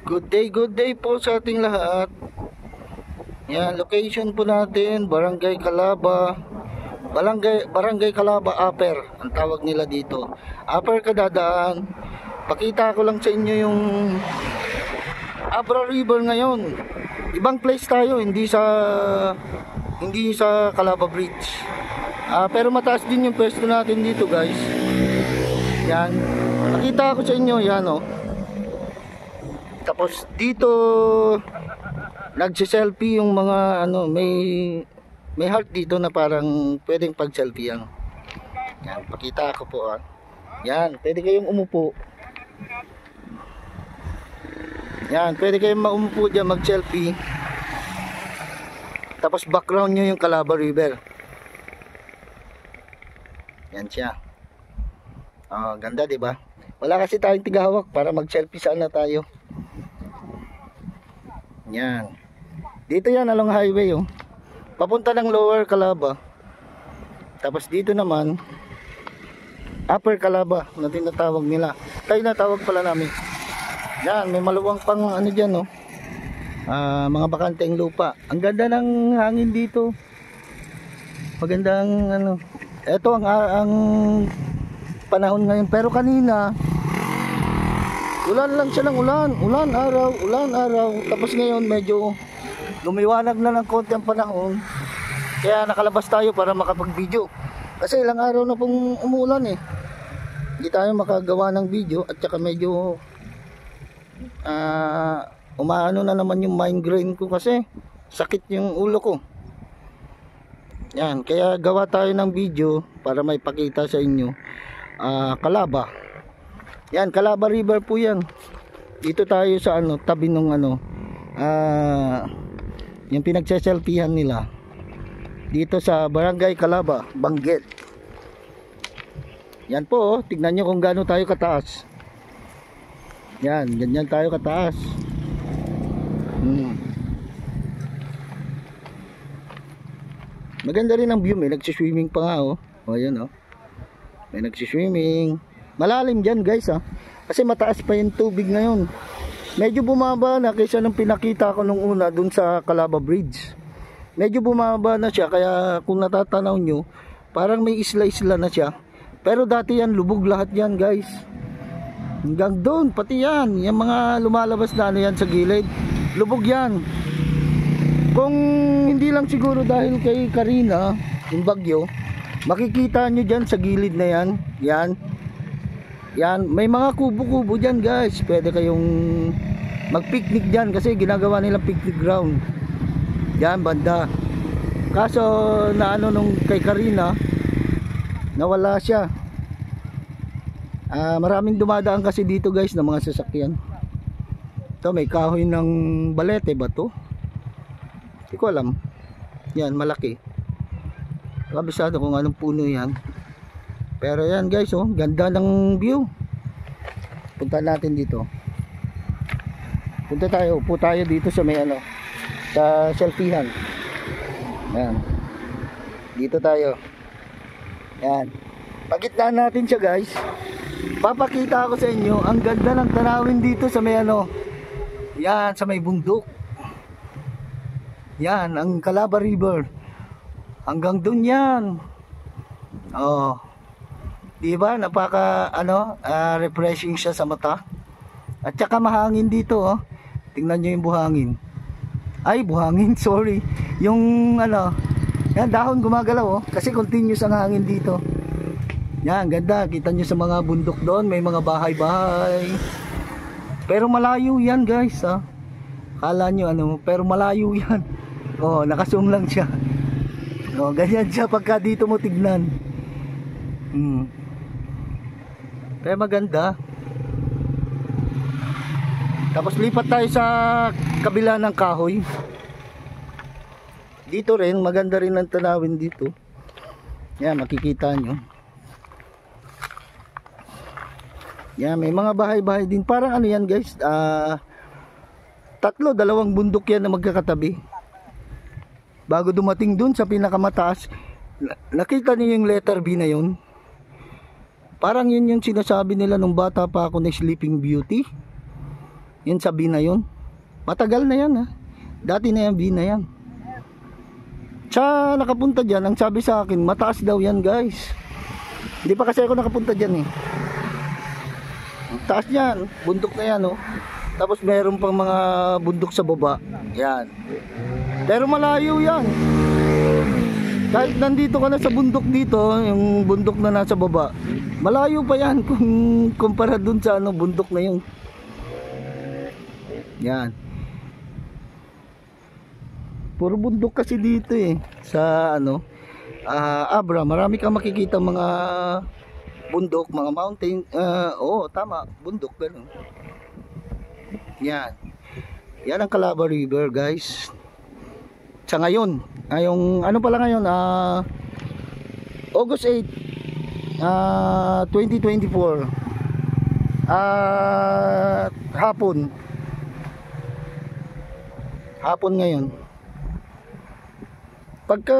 Good day po sa ating lahat. Yan, location po natin, Barangay Calaba. Barangay Calaba Upper, ang tawag nila dito. Upper Kadadaan. Pakita ko lang sa inyo yung Abra River ngayon. Ibang place tayo, hindi sa Calaba Bridge. Pero mataas din yung pwesto natin dito, guys. Yan. Pakita ko sa inyo, yan oh. Tapos dito nagse-selfie yung mga may heart dito na parang pwedeng pag-selfie yan. Yan, pakita ko po ah. Yan, pwede kayong umupo. Yan, pwede kayong maumupo diyan mag-selfie. Tapos background nyo yung Calaba River. Yan siya. Ganda 'di ba? Wala kasi tayong tigahawak para mag-selfie sana tayo. Yan. Dito yan along highway oh. Papunta ng Lower Calaba. Tapos dito naman Upper Calaba na tinatawag nila. Tayo natawag pala namin. Yan, may maluwang pang diyan oh. Mga bakanteng lupa. Ang ganda ng hangin dito. Magandang Ito ang panahon ngayon, pero kanina ulan lang siya ng ulan araw. Tapos ngayon medyo lumiwanag na ng konti ang panahon, kaya nakalabas tayo para makapag-video kasi ilang araw na pong umuulan eh. Hindi tayo makagawa ng video at saka medyo umaano na naman yung migraine ko kasi sakit yung ulo ko. Yan, kaya gawa tayo ng video para may pakita sa inyo. Calaba. Yan, Calaba River po yan. Dito tayo sa tabi nung yung pinagse-selfiehan nila. Dito sa Barangay Calaba, Benguet. Yan po, oh, tignan nyo kung gaano tayo kataas. Yan, ganyan tayo kataas. Maganda rin ang view, may nagsiswimming pa nga oh. O yan oh. May nagsiswimming. Malalim dyan guys ha. Kasi mataas pa yung tubig ngayon. Medyo bumaba na kaysa nung pinakita ko nung una dun sa Calaba Bridge. Medyo bumaba na siya, kaya kung natatanaw nyo, parang may isla-isla na siya. Pero dati yan, lubog lahat yan guys. Hanggang doon, pati yan. Yung mga lumalabas na yan sa gilid, lubog yan. Kung hindi lang siguro dahil kay Karina, yung bagyo, makikita nyo dyan sa gilid na yan. Yan, may mga kubo-kubo dyan guys. Pwede kayong mag-picnic dyan kasi ginagawa nilang picnic ground. Yan, banda. Kaso na nung kay Karina, nawala siya. Maraming dumadaan kasi dito guys ng mga sasakyan. Ito, may kahoy ng balete ba to? Hindi ko alam. Yan, malaki. Kabisado kung anong puno yan. Pero yan guys oh, ganda ng view. Punta natin dito. Punta tayo, upo tayo dito sa may sa selfiehan. Yan. Dito tayo. Yan. Pagitnaan natin siya guys. Papakita ko sa inyo ang ganda ng tanawin dito sa may yan, sa may bundok. Yan, ang Calaba River. Hanggang dun yan. Oh. Diba? Napaka refreshing siya sa mata. At saka mahangin dito oh. Tingnan nyo yung buhangin. Ay, buhangin, sorry. Yung yan, dahon gumagalaw oh. Kasi continuous ang hangin dito. Yan, ganda. Kita nyo sa mga bundok doon, may mga bahay-bahay. Pero malayo yan guys ah. Kala nyo pero malayo yan. Oh, nakazoom lang siya. Oh, ganyan siya pagka dito mo tignan. Pero maganda. Tapos lipat tayo sa kabila ng kahoy. Dito rin, maganda rin ang tanawin dito. Yan, makikita nyo. Yan, may mga bahay-bahay din. Parang yan guys, dalawang bundok yan na magkakatabi. Bago dumating dun sa pinakamataas, nakita niyo yung letter B na yun? Parang yun yung sinasabi nila nung bata pa ako na Sleeping Beauty. Yun sa B na yun. Matagal na yan ha. Dati na yan B na yan. Siya nakapunta dyan, ang sabi sa akin, mataas daw yan guys. Hindi pa kasi ako nakapunta dyan eh. Taas yan, bundok na yan oh. Tapos meron pang mga bundok sa baba. Yan. Pero malayo yan. Kahit nandito ka na sa bundok dito, yung bundok na nasa baba, malayo pa yan kung kumpara dun sa ano, bundok na yun. Yan. Puro bundok kasi dito eh. Sa ano, Abra, marami kang makikita mga bundok, mga mountain. Oo, tama, bundok, ganun. Yan. Yan ang Calabar River guys. Sa ngayon, yung ano pala ngayon, August 8, 2024. Hapon. Hapon ngayon. Pagka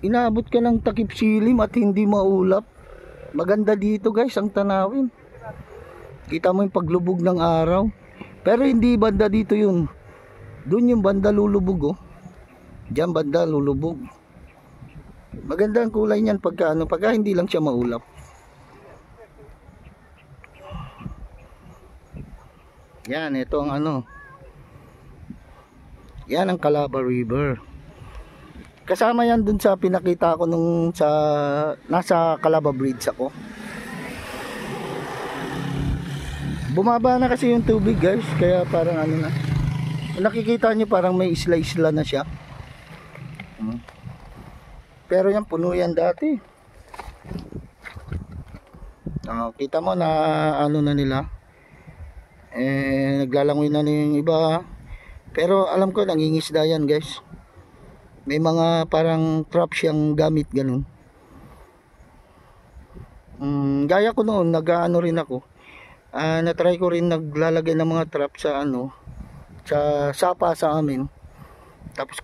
inaabot ka ng takip silim at hindi maulap, maganda dito guys ang tanawin. Kita mo yung paglubog ng araw. Pero hindi banda dito yun. Doon yung banda lulubog oh. Diyan banda lulubog. Maganda ang kulay niyan pagka ano, pagka hindi lang siya maulap. Yan, ito ang ano. Yan ang Calabar River. Kasama yan dun sa pinakita ko nung sa nasa Calabar Bridge ako. Bumaba na kasi yung tubig guys, kaya parang ano na. Kung nakikita nyo parang may isla-isla na siya. Pero yan puno yan dati. Kita mo na ano na nila. Naglalangoy na yung iba. Pero alam ko nangingisda yan guys. May mga parang trap siyang gamit ganun. Gaya ko noon, nag-ano rin ako. Na-try ko rin naglalagay ng mga trap sa ano, sa sapa sa amin. Tapos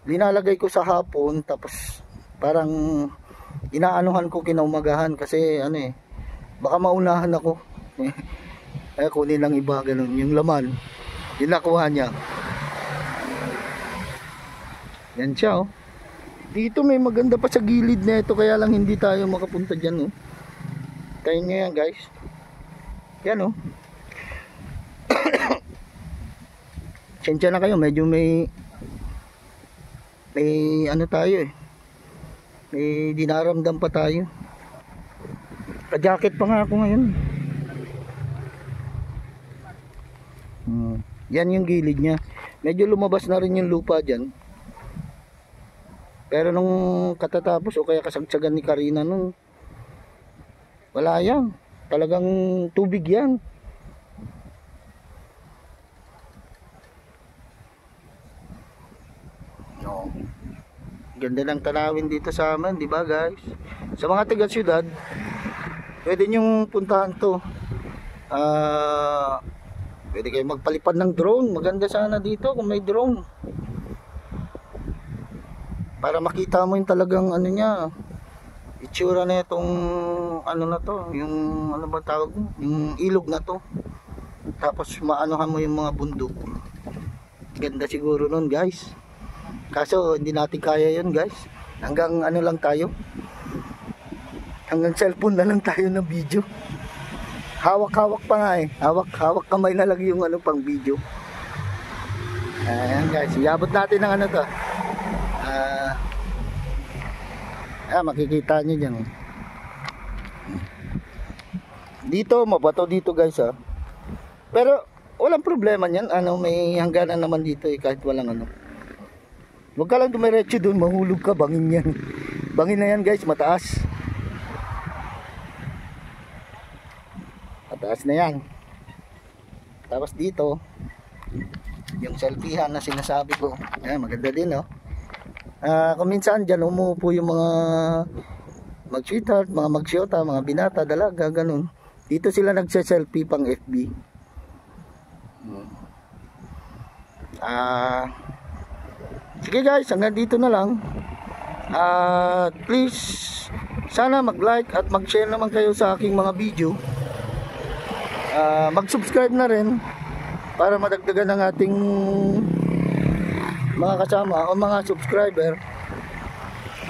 linalagay ko sa hapon, tapos parang inaanuhan ko kinaumagahan kasi ano eh, baka maunahan ako. Kunin ng iba ganun, yung laman, nakuha niya. Yan siya oh. Dito may maganda pa sa gilid na ito, kaya lang hindi tayo makapunta dyan oh. Tayo nyo yan guys. Yan oh. Sensya na kayo, medyo may ano tayo eh. May dinaramdam pa tayo. Ka-jacket pa nga ako ngayon. Yan yung gilid niya. Medyo lumabas na rin yung lupa dyan. Pero nung katatapos o kaya kasagsagan ni Karina nung wala yan. Talagang tubig yan. No. Ganda ng tanawin dito sa amin, di ba guys? Sa mga taga syudad, pwede nyong puntahan to. Pwede kayo magpalipad ng drone. Maganda sana dito kung may drone. Para makita mo yung talagang ano niya, itsura na itong ano na to, yung ano ba tawag mo, yung ilog na to. Tapos maanuhan mo yung mga bundok. Ganda siguro nun guys. Kaso hindi natin kaya yun guys. Hanggang ano lang tayo, hanggang cellphone na lang tayo ng video. Hawak-hawak pa nga eh. Hawak kamay na lang yung ano pang video. Ayan guys, iabot natin ng ano to. Makikita nyo dyan. Dito, mabato dito guys ha. Pero walang problema nyan. Ano, may hangganan naman dito eh, kahit walang ano. Huwag ka lang dumiretso doon, mahulog ka, bangin yan. Bangin na yan guys, mataas. Mataas na yan. Tapos dito, yung selfiehan na sinasabi ko, maganda din oh. Kung minsan dyan umuupo yung mga mag-sweetheart, mga mag-syota, mga binata, dalaga, ganun. Dito sila nagse-selfie pang FB. Sige guys, hanggang dito na lang. Please, sana mag-like at mag-share naman kayo sa aking mga video mag-subscribe na rin para madagdagan ng ating mga kasama o mga subscriber.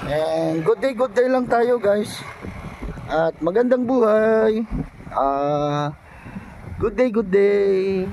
And good day lang tayo guys. At magandang buhay. Good day.